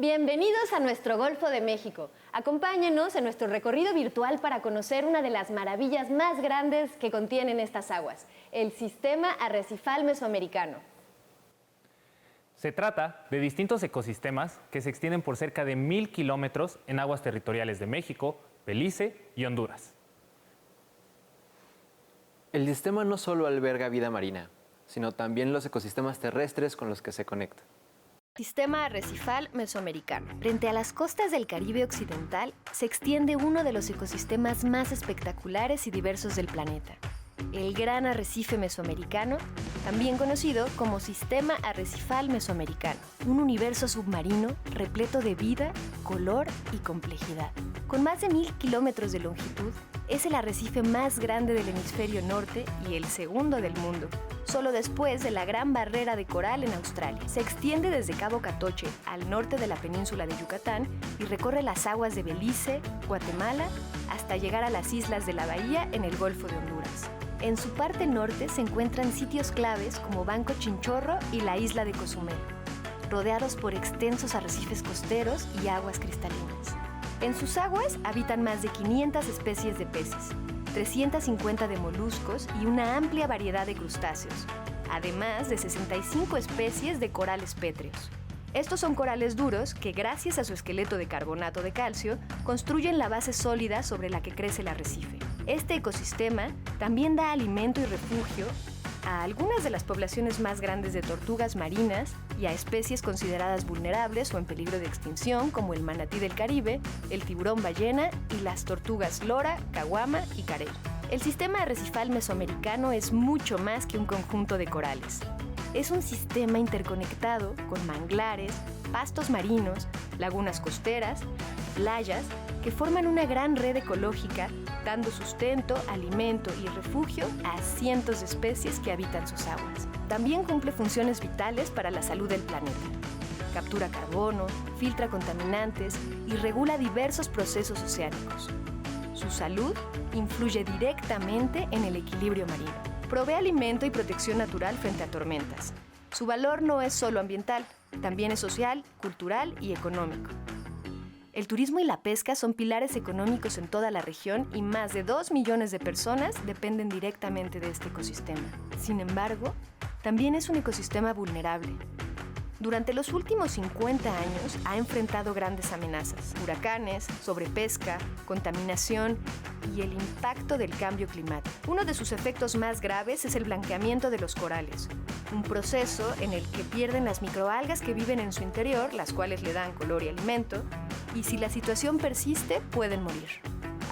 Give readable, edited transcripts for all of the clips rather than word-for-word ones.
Bienvenidos a nuestro Golfo de México. Acompáñenos en nuestro recorrido virtual para conocer una de las maravillas más grandes que contienen estas aguas, el Sistema Arrecifal Mesoamericano. Se trata de distintos ecosistemas que se extienden por cerca de 1000 kilómetros en aguas territoriales de México, Belice y Honduras. El sistema no solo alberga vida marina, sino también los ecosistemas terrestres con los que se conecta. Sistema Arrecifal Mesoamericano. Frente a las costas del Caribe occidental se extiende uno de los ecosistemas más espectaculares y diversos del planeta, el Gran Arrecife Mesoamericano, también conocido como Sistema Arrecifal Mesoamericano, un universo submarino repleto de vida, color y complejidad. Con más de 1000 kilómetros de longitud, es el arrecife más grande del hemisferio norte y el segundo del mundo, solo después de la Gran Barrera de Coral en Australia. Se extiende desde Cabo Catoche, al norte de la península de Yucatán, y recorre las aguas de Belice, Guatemala, hasta llegar a las islas de la Bahía en el Golfo de Honduras. En su parte norte se encuentran sitios claves como Banco Chinchorro y la isla de Cozumel, rodeados por extensos arrecifes costeros y aguas cristalinas. En sus aguas habitan más de 500 especies de peces, 350 de moluscos y una amplia variedad de crustáceos, además de 65 especies de corales pétreos. Estos son corales duros que, gracias a su esqueleto de carbonato de calcio, construyen la base sólida sobre la que crece el arrecife. Este ecosistema también da alimento y refugio a algunas de las poblaciones más grandes de tortugas marinas y a especies consideradas vulnerables o en peligro de extinción, como el manatí del Caribe, el tiburón ballena y las tortugas lora, caguama y carey. El Sistema Arrecifal Mesoamericano es mucho más que un conjunto de corales. Es un sistema interconectado con manglares, pastos marinos, lagunas costeras, playas, que forman una gran red ecológica, dando sustento, alimento y refugio a cientos de especies que habitan sus aguas. También cumple funciones vitales para la salud del planeta. Captura carbono, filtra contaminantes y regula diversos procesos oceánicos. Su salud influye directamente en el equilibrio marino. Provee alimento y protección natural frente a tormentas. Su valor no es solo ambiental, también es social, cultural y económico. El turismo y la pesca son pilares económicos en toda la región y más de 2 millones de personas dependen directamente de este ecosistema. Sin embargo, también es un ecosistema vulnerable. Durante los últimos 50 años ha enfrentado grandes amenazas: huracanes, sobrepesca, contaminación y el impacto del cambio climático. Uno de sus efectos más graves es el blanqueamiento de los corales, un proceso en el que pierden las microalgas que viven en su interior, las cuales le dan color y alimento, y si la situación persiste, pueden morir.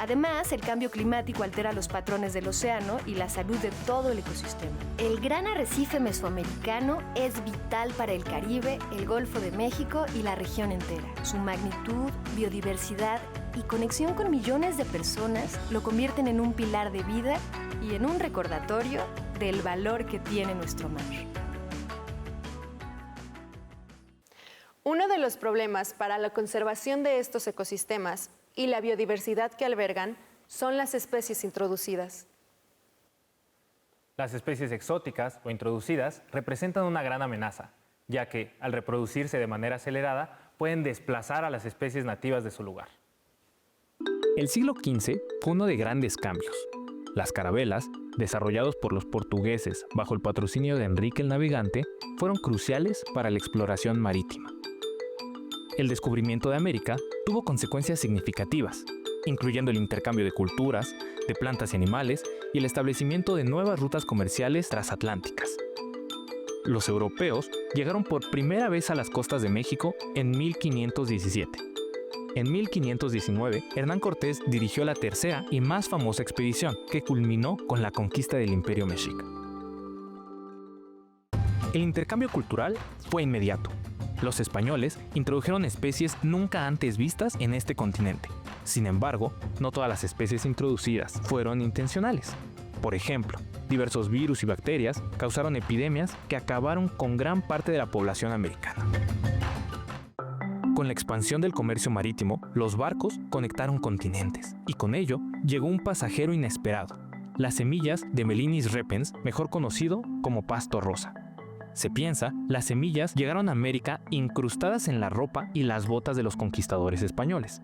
Además, el cambio climático altera los patrones del océano y la salud de todo el ecosistema. El Gran Arrecife Mesoamericano es vital para el Caribe, el Golfo de México y la región entera. Su magnitud, biodiversidad y conexión con millones de personas lo convierten en un pilar de vida y en un recordatorio del valor que tiene nuestro mar. Uno de los problemas para la conservación de estos ecosistemas y la biodiversidad que albergan son las especies introducidas. Las especies exóticas o introducidas representan una gran amenaza, ya que, al reproducirse de manera acelerada, pueden desplazar a las especies nativas de su lugar. El siglo XV fue uno de grandes cambios. Las carabelas, desarrollados por los portugueses bajo el patrocinio de Enrique el Navegante, fueron cruciales para la exploración marítima. El descubrimiento de América tuvo consecuencias significativas, incluyendo el intercambio de culturas, de plantas y animales y el establecimiento de nuevas rutas comerciales transatlánticas. Los europeos llegaron por primera vez a las costas de México en 1517. En 1519, Hernán Cortés dirigió la tercera y más famosa expedición, que culminó con la conquista del Imperio Mexica. El intercambio cultural fue inmediato. Los españoles introdujeron especies nunca antes vistas en este continente. Sin embargo, no todas las especies introducidas fueron intencionales. Por ejemplo, diversos virus y bacterias causaron epidemias que acabaron con gran parte de la población americana. Con la expansión del comercio marítimo, los barcos conectaron continentes, y con ello llegó un pasajero inesperado: las semillas de Melinis repens, mejor conocido como pasto rosa. Se piensa, las semillas llegaron a América incrustadas en la ropa y las botas de los conquistadores españoles.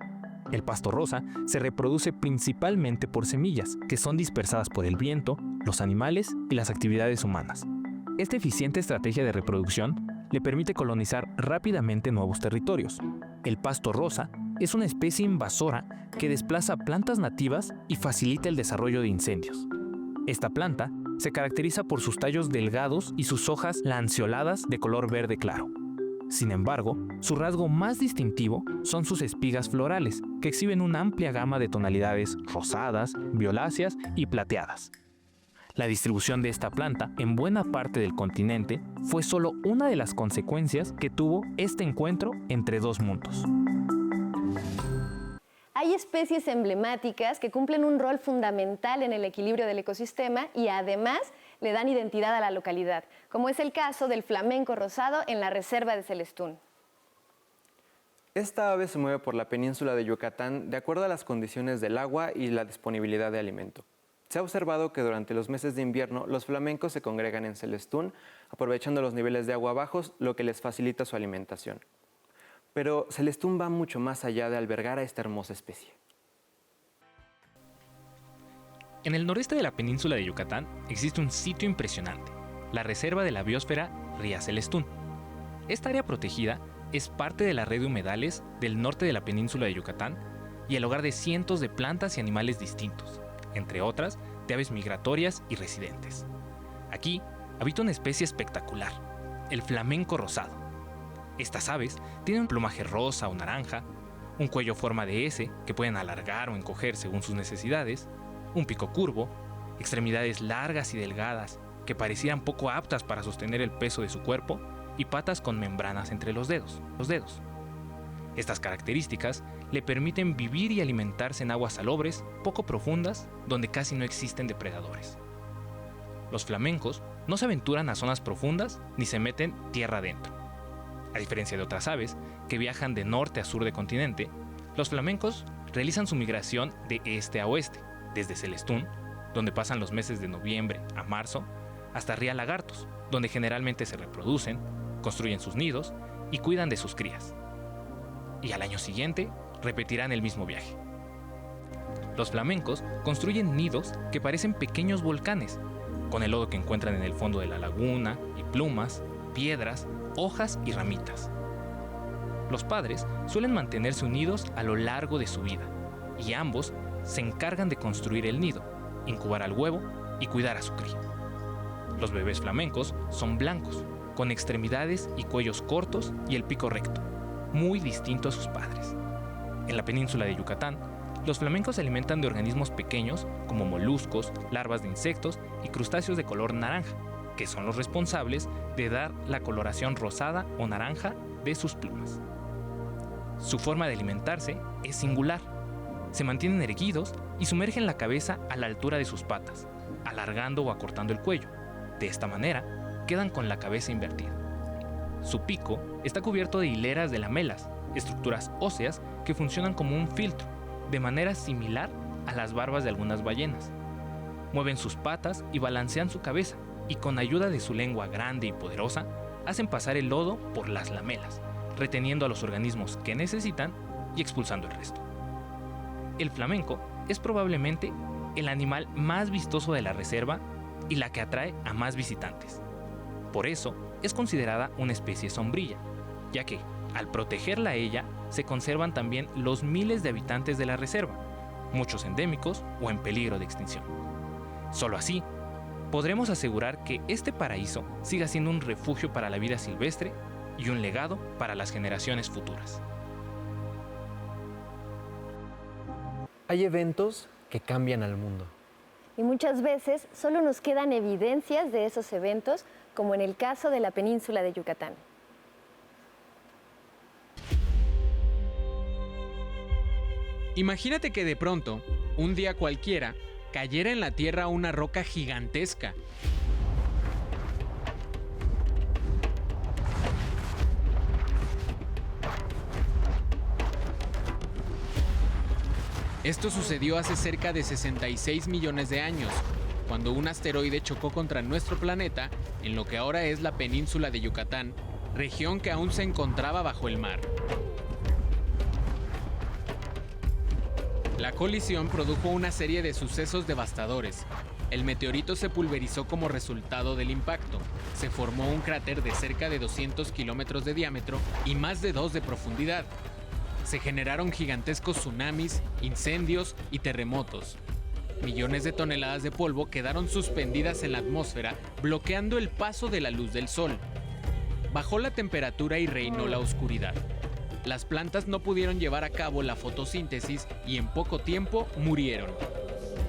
El pasto rosa se reproduce principalmente por semillas, que son dispersadas por el viento, los animales y las actividades humanas. Esta eficiente estrategia de reproducción le permite colonizar rápidamente nuevos territorios. El pasto rosa es una especie invasora que desplaza plantas nativas y facilita el desarrollo de incendios. Esta planta se caracteriza por sus tallos delgados y sus hojas lanceoladas de color verde claro. Sin embargo, su rasgo más distintivo son sus espigas florales, que exhiben una amplia gama de tonalidades rosadas, violáceas y plateadas. La distribución de esta planta en buena parte del continente fue solo una de las consecuencias que tuvo este encuentro entre dos mundos. Hay especies emblemáticas que cumplen un rol fundamental en el equilibrio del ecosistema y además le dan identidad a la localidad, como es el caso del flamenco rosado en la reserva de Celestún. Esta ave se mueve por la península de Yucatán de acuerdo a las condiciones del agua y la disponibilidad de alimento. Se ha observado que durante los meses de invierno los flamencos se congregan en Celestún, aprovechando los niveles de agua bajos, lo que les facilita su alimentación. Pero Celestún va mucho más allá de albergar a esta hermosa especie. En el noreste de la península de Yucatán existe un sitio impresionante, la Reserva de la Biosfera Ría Celestún. Esta área protegida es parte de la red de humedales del norte de la península de Yucatán y el hogar de cientos de plantas y animales distintos, entre otras de aves migratorias y residentes. Aquí habita una especie espectacular, el flamenco rosado. Estas aves tienen un plumaje rosa o naranja, un cuello forma de S que pueden alargar o encoger según sus necesidades, un pico curvo, extremidades largas y delgadas que parecieran poco aptas para sostener el peso de su cuerpo y patas con membranas entre los dedos. Estas características le permiten vivir y alimentarse en aguas salobres, poco profundas, donde casi no existen depredadores. Los flamencos no se aventuran a zonas profundas ni se meten tierra adentro. A diferencia de otras aves que viajan de norte a sur del continente, los flamencos realizan su migración de este a oeste, desde Celestún, donde pasan los meses de noviembre a marzo, hasta Ría Lagartos, donde generalmente se reproducen, construyen sus nidos y cuidan de sus crías. Y al año siguiente repetirán el mismo viaje. Los flamencos construyen nidos que parecen pequeños volcanes, con el lodo que encuentran en el fondo de la laguna y plumas, piedras, hojas y ramitas. Los padres suelen mantenerse unidos a lo largo de su vida y ambos se encargan de construir el nido, incubar al huevo y cuidar a su cría. Los bebés flamencos son blancos, con extremidades y cuellos cortos y el pico recto, muy distinto a sus padres. En la península de Yucatán, los flamencos se alimentan de organismos pequeños como moluscos, larvas de insectos y crustáceos de color naranja, que son los responsables de dar la coloración rosada o naranja de sus plumas. Su forma de alimentarse es singular. Se mantienen erguidos y sumergen la cabeza a la altura de sus patas, alargando o acortando el cuello. De esta manera, quedan con la cabeza invertida. Su pico está cubierto de hileras de lamelas, estructuras óseas que funcionan como un filtro, de manera similar a las barbas de algunas ballenas. Mueven sus patas y balancean su cabeza, y con ayuda de su lengua grande y poderosa, hacen pasar el lodo por las lamelas, reteniendo a los organismos que necesitan y expulsando el resto. El flamenco es probablemente el animal más vistoso de la reserva y la que atrae a más visitantes. Por eso es considerada una especie sombrilla, ya que, al protegerla a ella, se conservan también los miles de habitantes de la reserva, muchos endémicos o en peligro de extinción. Solo así, podremos asegurar que este paraíso siga siendo un refugio para la vida silvestre y un legado para las generaciones futuras. Hay eventos que cambian al mundo. Y muchas veces solo nos quedan evidencias de esos eventos, como en el caso de la península de Yucatán. Imagínate que de pronto, un día cualquiera, cayera en la tierra una roca gigantesca. Esto sucedió hace cerca de 66 millones de años, cuando un asteroide chocó contra nuestro planeta en lo que ahora es la península de Yucatán, región que aún se encontraba bajo el mar. La colisión produjo una serie de sucesos devastadores. El meteorito se pulverizó como resultado del impacto. Se formó un cráter de cerca de 200 kilómetros de diámetro y más de 2 de profundidad. Se generaron gigantescos tsunamis, incendios y terremotos. Millones de toneladas de polvo quedaron suspendidas en la atmósfera, bloqueando el paso de la luz del sol. Bajó la temperatura y reinó la oscuridad. Las plantas no pudieron llevar a cabo la fotosíntesis y en poco tiempo murieron.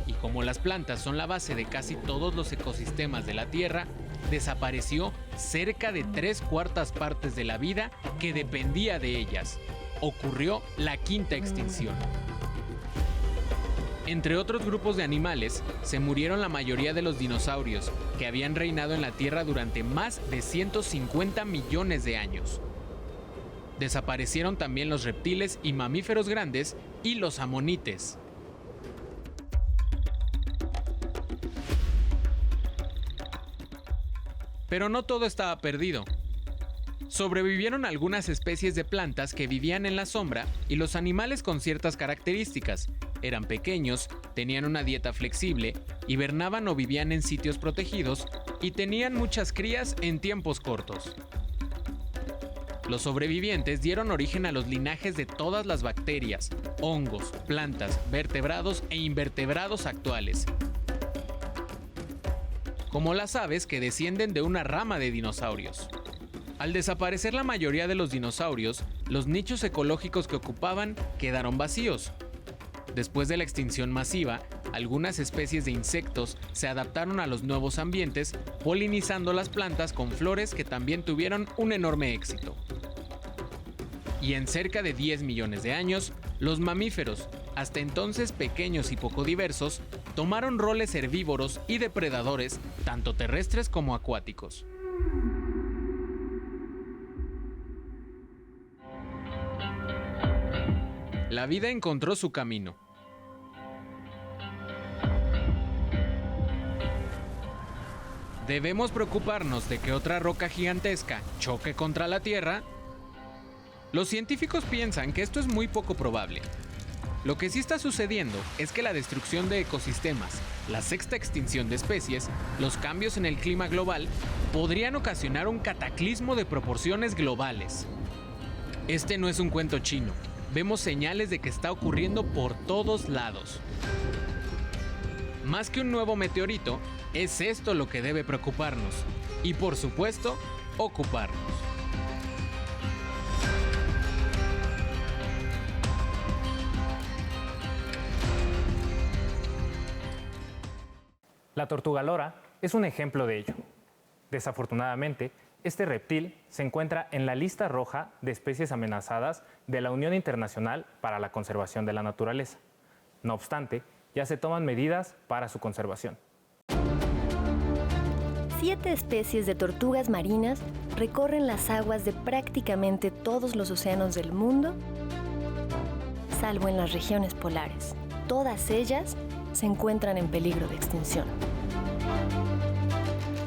Y como las plantas son la base de casi todos los ecosistemas de la Tierra, desapareció cerca de 3/4 partes de la vida que dependía de ellas. Ocurrió la quinta extinción. Entre otros grupos de animales, se murieron la mayoría de los dinosaurios, que habían reinado en la Tierra durante más de 150 millones de años. Desaparecieron también los reptiles y mamíferos grandes y los amonites. Pero no todo estaba perdido. Sobrevivieron algunas especies de plantas que vivían en la sombra y los animales con ciertas características. Eran pequeños, tenían una dieta flexible, hibernaban o vivían en sitios protegidos y tenían muchas crías en tiempos cortos. Los sobrevivientes dieron origen a los linajes de todas las bacterias, hongos, plantas, vertebrados e invertebrados actuales, como las aves que descienden de una rama de dinosaurios. Al desaparecer la mayoría de los dinosaurios, los nichos ecológicos que ocupaban quedaron vacíos. Después de la extinción masiva, algunas especies de insectos se adaptaron a los nuevos ambientes, polinizando las plantas con flores que también tuvieron un enorme éxito. Y en cerca de 10 millones de años, los mamíferos, hasta entonces pequeños y poco diversos, tomaron roles herbívoros y depredadores, tanto terrestres como acuáticos. La vida encontró su camino. ¿Debemos preocuparnos de que otra roca gigantesca choque contra la Tierra? Los científicos piensan que esto es muy poco probable. Lo que sí está sucediendo es que la destrucción de ecosistemas, la sexta extinción de especies, los cambios en el clima global, podrían ocasionar un cataclismo de proporciones globales. Este no es un cuento chino. Vemos señales de que está ocurriendo por todos lados. Más que un nuevo meteorito, es esto lo que debe preocuparnos. Y por supuesto, ocuparnos. La tortuga lora es un ejemplo de ello. Desafortunadamente, este reptil se encuentra en la lista roja de especies amenazadas de la Unión Internacional para la Conservación de la Naturaleza. No obstante, ya se toman medidas para su conservación. 7 especies de tortugas marinas recorren las aguas de prácticamente todos los océanos del mundo, salvo en las regiones polares. Todas ellas se encuentran en peligro de extinción.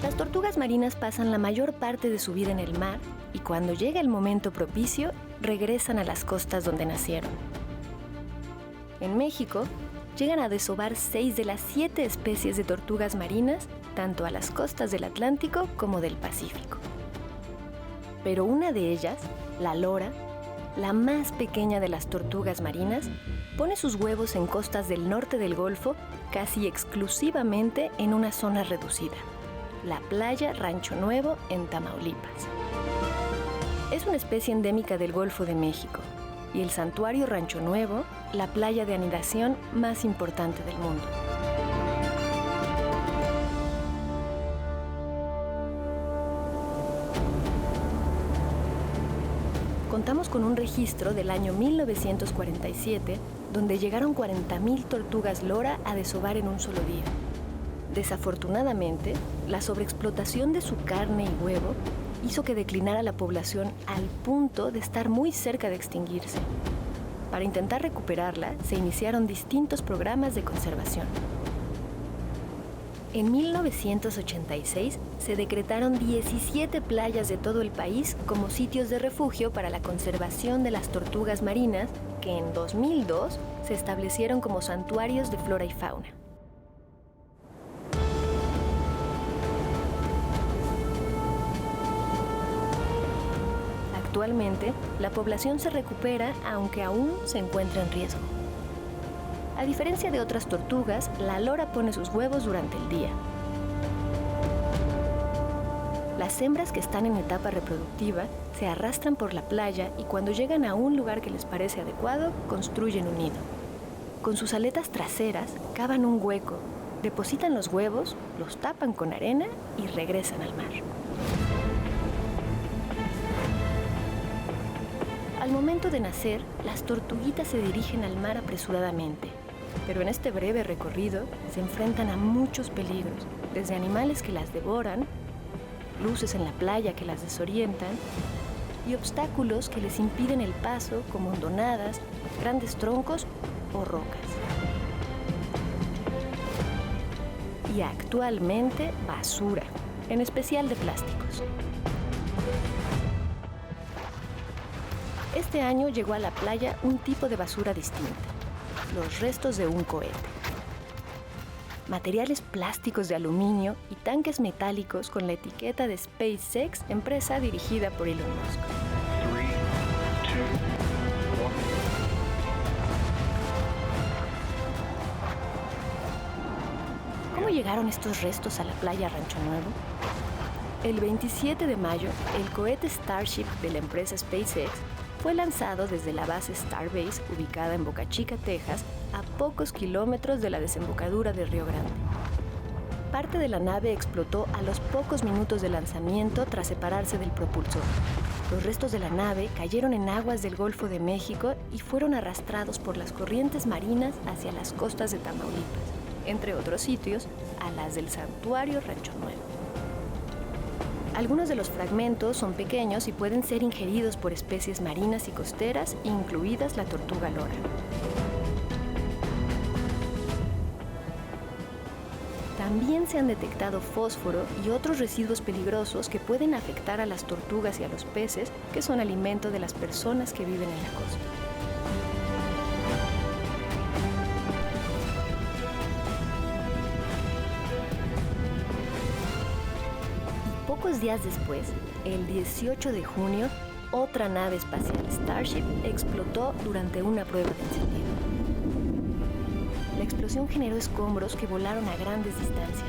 Las tortugas marinas pasan la mayor parte de su vida en el mar y cuando llega el momento propicio, regresan a las costas donde nacieron. En México, llegan a desovar 6 de las 7 especies de tortugas marinas, tanto a las costas del Atlántico como del Pacífico. Pero una de ellas, la lora, la más pequeña de las tortugas marinas, pone sus huevos en costas del norte del Golfo, casi exclusivamente en una zona reducida, la playa Rancho Nuevo en Tamaulipas. Es una especie endémica del Golfo de México y el santuario Rancho Nuevo, la playa de anidación más importante del mundo. Contamos con un registro del año 1947, donde llegaron 40.000 tortugas lora a desovar en un solo día. Desafortunadamente, la sobreexplotación de su carne y huevo hizo que declinara la población al punto de estar muy cerca de extinguirse. Para intentar recuperarla, se iniciaron distintos programas de conservación. En 1986 se decretaron 17 playas de todo el país como sitios de refugio para la conservación de las tortugas marinas, que en 2002 se establecieron como santuarios de flora y fauna. Actualmente, la población se recupera, aunque aún se encuentra en riesgo. A diferencia de otras tortugas, la lora pone sus huevos durante el día. Las hembras que están en etapa reproductiva se arrastran por la playa y cuando llegan a un lugar que les parece adecuado, construyen un nido. Con sus aletas traseras, cavan un hueco, depositan los huevos, los tapan con arena y regresan al mar. Al momento de nacer, las tortuguitas se dirigen al mar apresuradamente, pero en este breve recorrido se enfrentan a muchos peligros, desde animales que las devoran, luces en la playa que las desorientan y obstáculos que les impiden el paso, como hondonadas, grandes troncos o rocas. Y actualmente basura, en especial de plásticos. Este año llegó a la playa un tipo de basura distinta, los restos de un cohete. Materiales plásticos de aluminio y tanques metálicos con la etiqueta de SpaceX, empresa dirigida por Elon Musk. 3, 2, 1. ¿Cómo llegaron estos restos a la playa Rancho Nuevo? El 27 de mayo, el cohete Starship de la empresa SpaceX fue lanzado desde la base Starbase, ubicada en Boca Chica, Texas, a pocos kilómetros de la desembocadura del Río Grande. Parte de la nave explotó a los pocos minutos de lanzamiento tras separarse del propulsor. Los restos de la nave cayeron en aguas del Golfo de México y fueron arrastrados por las corrientes marinas hacia las costas de Tamaulipas, entre otros sitios, a las del santuario Rancho Nuevo. Algunos de los fragmentos son pequeños y pueden ser ingeridos por especies marinas y costeras, incluidas la tortuga lora. También se han detectado fósforo y otros residuos peligrosos que pueden afectar a las tortugas y a los peces, que son alimento de las personas que viven en la costa. Pocos días después, el 18 de junio, otra nave espacial Starship explotó durante una prueba de encendido. La explosión generó escombros que volaron a grandes distancias.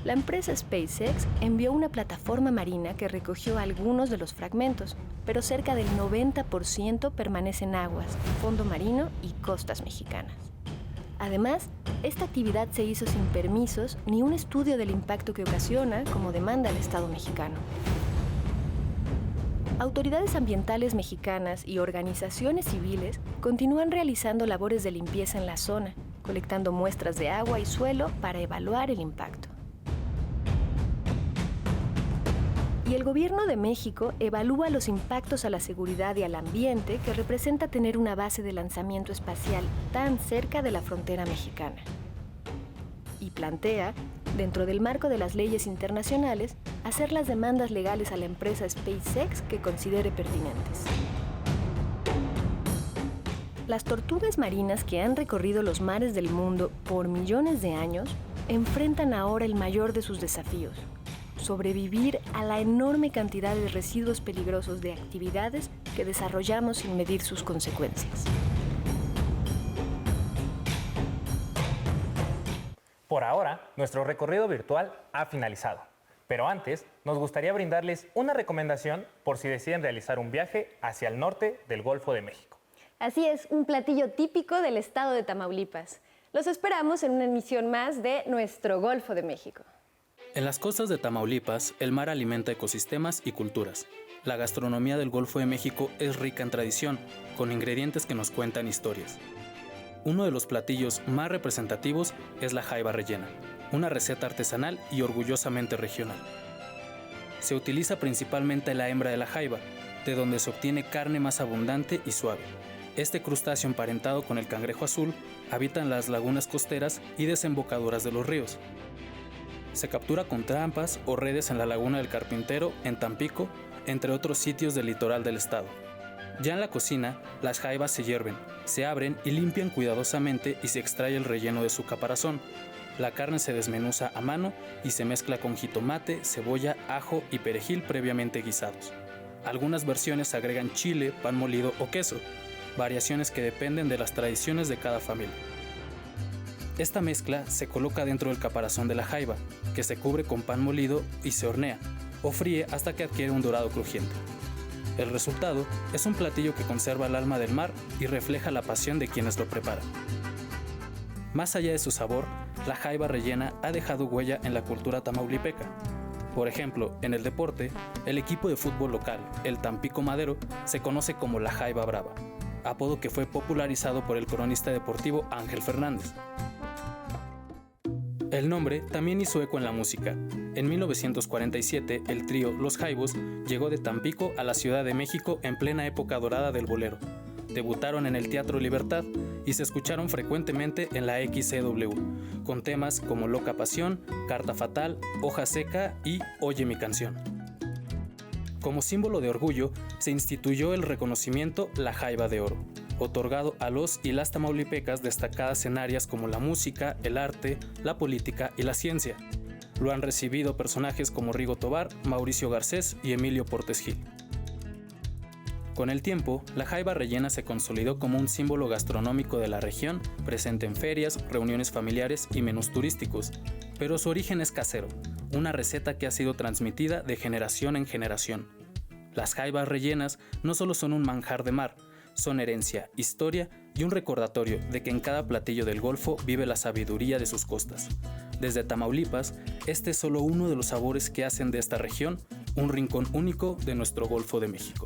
La empresa SpaceX envió una plataforma marina que recogió algunos de los fragmentos, pero cerca del 90% permanece en aguas, fondo marino y costas mexicanas. Además, esta actividad se hizo sin permisos ni un estudio del impacto que ocasiona, como demanda el Estado mexicano. Autoridades ambientales mexicanas y organizaciones civiles continúan realizando labores de limpieza en la zona, colectando muestras de agua y suelo para evaluar el impacto. Y el gobierno de México evalúa los impactos a la seguridad y al ambiente que representa tener una base de lanzamiento espacial tan cerca de la frontera mexicana. Y plantea, dentro del marco de las leyes internacionales, hacer las demandas legales a la empresa SpaceX que considere pertinentes. Las tortugas marinas que han recorrido los mares del mundo por millones de años enfrentan ahora el mayor de sus desafíos: sobrevivir a la enorme cantidad de residuos peligrosos de actividades que desarrollamos sin medir sus consecuencias. Por ahora, nuestro recorrido virtual ha finalizado. Pero antes, nos gustaría brindarles una recomendación por si deciden realizar un viaje hacia el norte del Golfo de México. Así es, un platillo típico del estado de Tamaulipas. Los esperamos en una emisión más de Nuestro Golfo de México. En las costas de Tamaulipas, el mar alimenta ecosistemas y culturas. La gastronomía del Golfo de México es rica en tradición, con ingredientes que nos cuentan historias. Uno de los platillos más representativos es la jaiba rellena, una receta artesanal y orgullosamente regional. Se utiliza principalmente la hembra de la jaiba, de donde se obtiene carne más abundante y suave. Este crustáceo emparentado con el cangrejo azul habita en las lagunas costeras y desembocaduras de los ríos. Se captura con trampas o redes en la Laguna del Carpintero, en Tampico, entre otros sitios del litoral del estado. Ya en la cocina, las jaibas se hierven, se abren y limpian cuidadosamente y se extrae el relleno de su caparazón. La carne se desmenuza a mano y se mezcla con jitomate, cebolla, ajo y perejil previamente guisados. Algunas versiones agregan chile, pan molido o queso, variaciones que dependen de las tradiciones de cada familia. Esta mezcla se coloca dentro del caparazón de la jaiba, que se cubre con pan molido y se hornea o fríe hasta que adquiere un dorado crujiente. El resultado es un platillo que conserva el alma del mar y refleja la pasión de quienes lo preparan. Más allá de su sabor, la jaiba rellena ha dejado huella en la cultura tamaulipeca. Por ejemplo, en el deporte, el equipo de fútbol local, el Tampico Madero, se conoce como la Jaiba Brava, apodo que fue popularizado por el cronista deportivo Ángel Fernández. El nombre también hizo eco en la música. En 1947, el trío Los Jaibos llegó de Tampico a la Ciudad de México en plena época dorada del bolero. Debutaron en el Teatro Libertad y se escucharon frecuentemente en la XCW, con temas como Loca Pasión, Carta Fatal, Hoja Seca y Oye mi canción. Como símbolo de orgullo, se instituyó el reconocimiento La Jaiba de Oro, otorgado a los y las tamaulipecas destacadas en áreas como la música, el arte, la política y la ciencia. Lo han recibido personajes como Rigo Tobar, Mauricio Garcés y Emilio Portes Gil. Con el tiempo, la jaiba rellena se consolidó como un símbolo gastronómico de la región, presente en ferias, reuniones familiares y menús turísticos, pero su origen es casero, una receta que ha sido transmitida de generación en generación. Las jaibas rellenas no solo son un manjar de mar, son herencia, historia y un recordatorio de que en cada platillo del Golfo vive la sabiduría de sus costas. Desde Tamaulipas, este es solo uno de los sabores que hacen de esta región un rincón único de nuestro Golfo de México.